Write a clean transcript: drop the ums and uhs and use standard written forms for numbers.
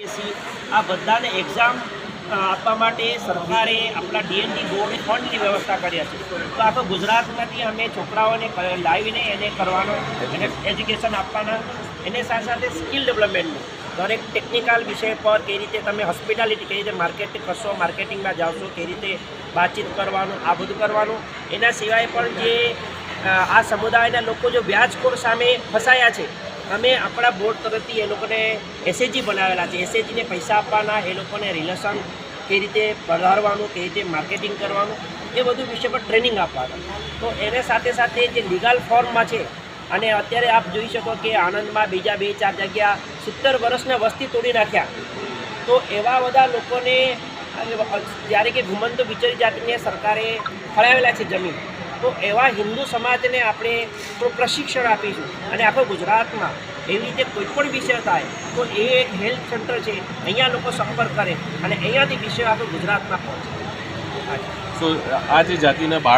આ બધાને એક્ઝામ આપવા માટે સરકારે આપણા ડીએનટી બોર્ડે ફંડની વ્યવસ્થા કરી છે. તો આખો ગુજરાતમાંથી અમે છોકરાઓને લાવીને એને કરવાનો, એને એજ્યુકેશન આપવાના, એને સાથે સાથે સ્કિલ ડેવલપમેન્ટનું દરેક ટેકનિકલ વિષય પર કઈ રીતે તમે હોસ્પિટાલિટી, કઈ રીતે માર્કેટ કરશો, માર્કેટિંગમાં જાવશો, કઈ રીતે વાતચીત કરવાનું, આ બધું કરવાનું. એના સિવાય પણ જે આ સમુદાયના લોકો જો વ્યાજખોર સામે ફસાયા છે, અમે આપણા બોર્ડ તરફથી એ લોકોને એસએચજી બનાવેલા છે. એસએચજીને પૈસા આપવાના, એ લોકોને રિલેશન કઈ રીતે વધારવાનું, કઈ રીતે માર્કેટિંગ કરવાનું, એ બધું વિષય પર ટ્રેનિંગ આપવાના. તો એને સાથે સાથે જે લીગલ ફોર્મમાં છે, અને અત્યારે આપ જોઈ શકો કે આણંદમાં બીજા 2-4 જગ્યા 70 વર્ષના વસ્તી તોડી નાખ્યા. તો એવા બધા લોકોને જ્યારે કે ઘુમંતો બિચારી જાતિને સરકારે ફળાવેલા છે જમીન, તો એવા હિન્દુ સમાજને આપણે થોડું પ્રશિક્ષણ આપીશું. અને આખો ગુજરાતમાં એવી રીતે કોઈ પણ વિષય થાય તો એ એક હેલ્થ સેન્ટર છે, અહીંયા લોકો સંપર્ક કરે અને અહીંયાથી વિષય આખો ગુજરાતમાં પહોંચે. સો આ જે જાતિના બાળ